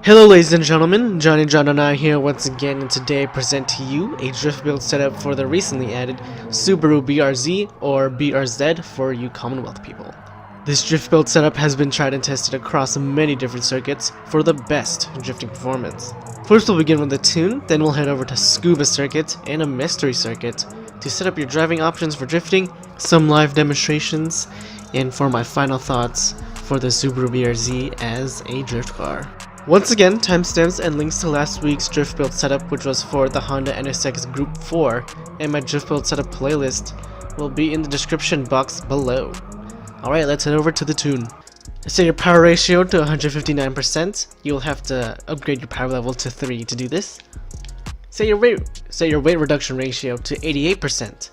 Hello ladies and gentlemen, Johnny John and I here once again, and today I present to you a drift build setup for the recently added Subaru BRZ, or BRZ for you Commonwealth people. This drift build setup has been tried and tested across many different circuits for the best drifting performance. First we'll begin with the tune, then we'll head over to Tsukuba Circuit and a mystery circuit to set up your driving options for drifting, some live demonstrations, and for my final thoughts for the Subaru BRZ as a drift car. Once again, timestamps and links to last week's drift build setup, which was for the Honda NSX GR.4, and my drift build setup playlist will be in the description box below. Alright, let's head over to the tune. Set your power ratio to 159%. You'll have to upgrade your power level to 3 to do this. Set your weight reduction ratio to 88%.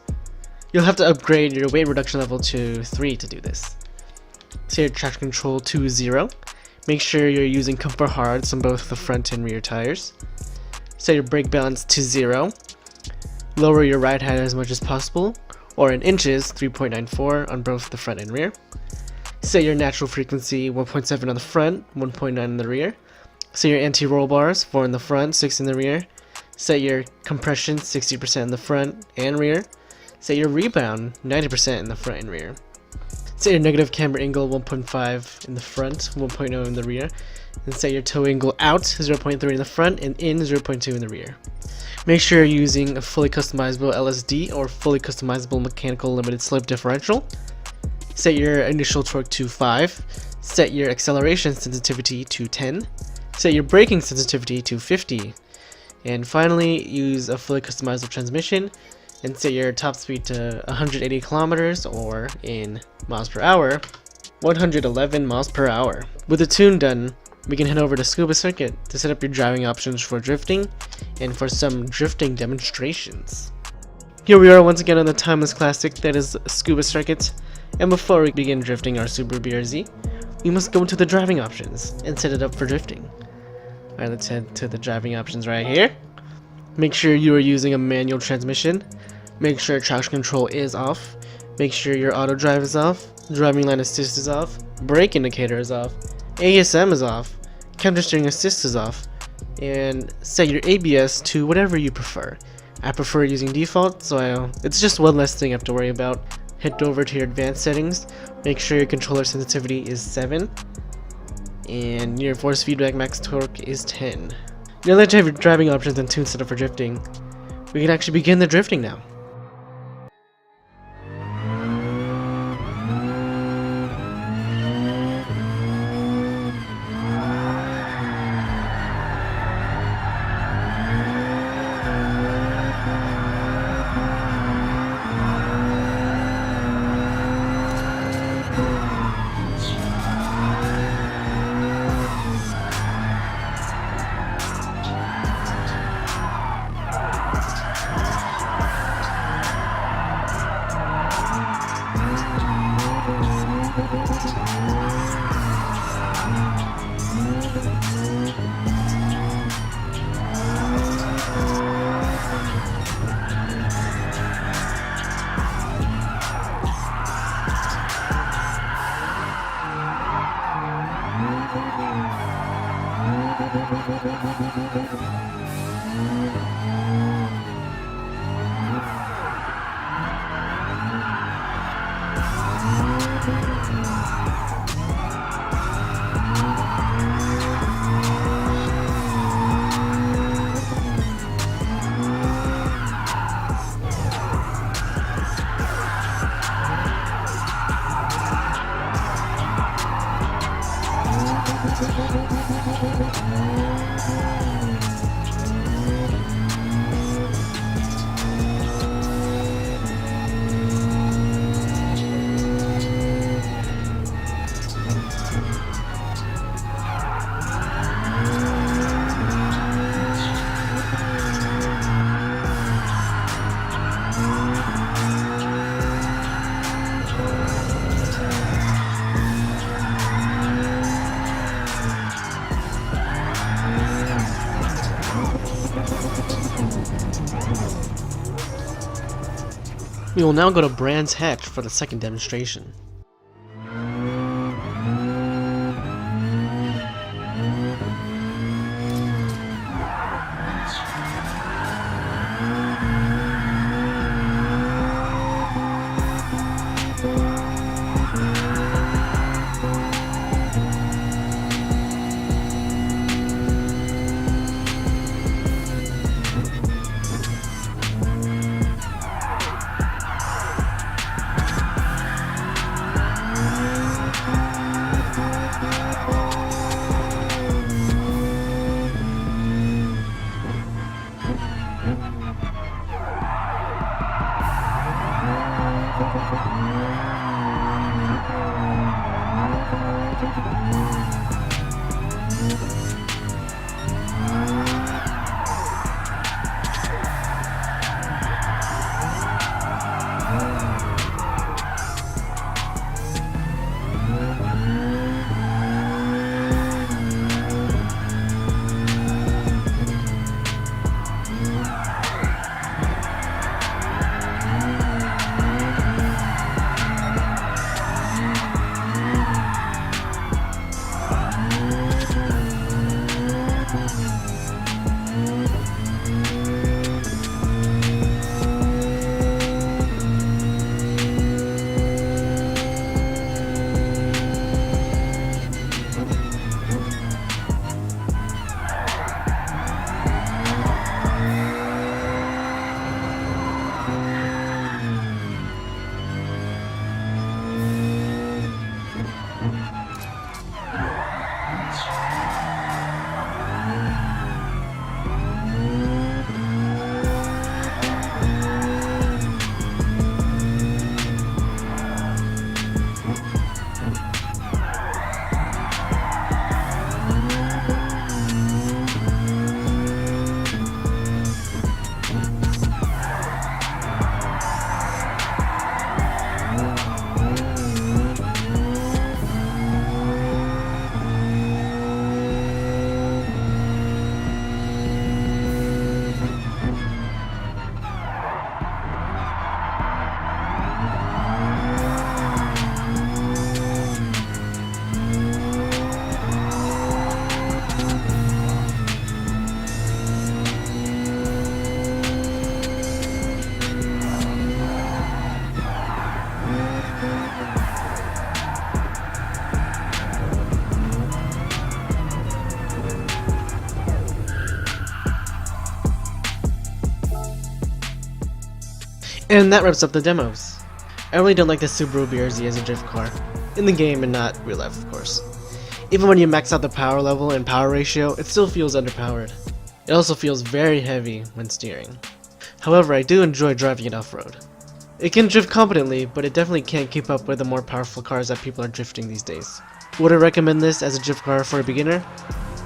You'll have to upgrade your weight reduction level to 3 to do this. Set your traction control to 0. Make sure you're using comfort hards on both the front and rear tires. Set your brake balance to 0. Lower your ride height as much as possible, or in inches, 3.94 on both the front and rear. Set your natural frequency 1.7 on the front, 1.9 in the rear. Set your anti-roll bars 4 in the front, 6 in the rear. Set your compression 60% in the front and rear. Set your rebound 90% in the front and rear. Set your negative camber angle 1.5 in the front, 1.0 in the rear, and set your toe angle out 0.3 in the front and in 0.2 in the rear. Make sure you're using a fully customizable LSD or fully customizable mechanical limited slip differential. Set your initial torque to 5. Set your acceleration sensitivity to 10. Set your braking sensitivity to 50. And finally, use a fully customizable transmission and set your top speed to 180 kilometers, or in miles per hour, 111 miles per hour. With the tune done, we can head over to Tsukuba Circuit to set up your driving options for drifting and for some drifting demonstrations. Here we are once again on the timeless classic that is Tsukuba Circuit, and before we begin drifting our Subaru BRZ, we must go into the driving options and set it up for drifting. Alright, let's head to the driving options right here. Make sure you are using a manual transmission. Make sure traction control is off. Make sure your auto drive is off. Driving line assist is off. Brake indicator is off. ASM is off. Counter steering assist is off. And set your ABS to whatever you prefer. I prefer using default, so it's just one less thing I have to worry about. Head over to your advanced settings. Make sure your controller sensitivity is 7. And your force feedback max torque is 10. Now that you have your driving options and tune set up for drifting, we can actually begin the drifting now. We will now go to Brands Hatch for the second demonstration. And that wraps up the demos. I really don't like the Subaru BRZ as a drift car. In the game and not real life, of course. Even when you max out the power level and power ratio, it still feels underpowered. It also feels very heavy when steering. However, I do enjoy driving it off-road. It can drift competently, but it definitely can't keep up with the more powerful cars that people are drifting these days. Would I recommend this as a drift car for a beginner?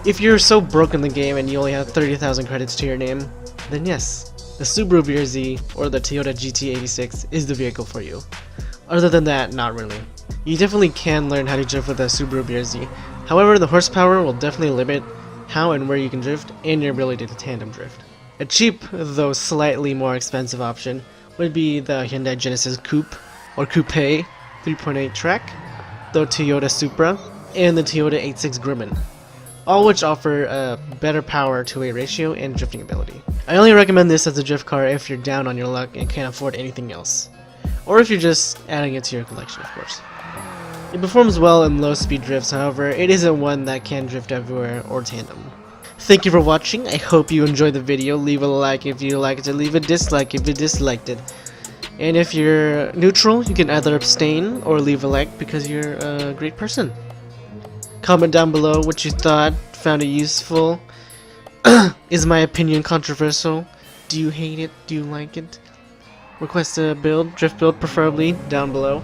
If you're so broke in the game and you only have 30,000 credits to your name, then yes, the Subaru BRZ or the Toyota GT86 is the vehicle for you. Other than that, not really. You definitely can learn how to drift with the Subaru BRZ. However, the horsepower will definitely limit how and where you can drift and your ability to tandem drift. A cheap, though slightly more expensive option would be the Hyundai Genesis Coupe or Coupe 3.8 track, the Toyota Supra, and the Toyota 86 Grumman, all which offer a better power to weight ratio and drifting ability. I only recommend this as a drift car if you're down on your luck and can't afford anything else, or if you're just adding it to your collection, of course. It performs well in low speed drifts, however, it isn't one that can drift everywhere or tandem. Thank you for watching. I hope you enjoyed the video. Leave a like if you liked it, leave a dislike if you disliked it. And if you're neutral, you can either abstain or leave a like because you're a great person. Comment down below what you thought, found it useful. Is my opinion controversial? Do you hate it? Do you like it? Request a build, drift build preferably, down below.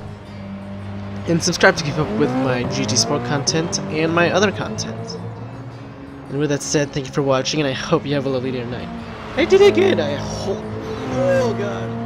And subscribe to keep up with my GT Sport content and my other content. And with that said, thank you for watching, and I hope you have a lovely day or night. I did it again! I hope. Oh god.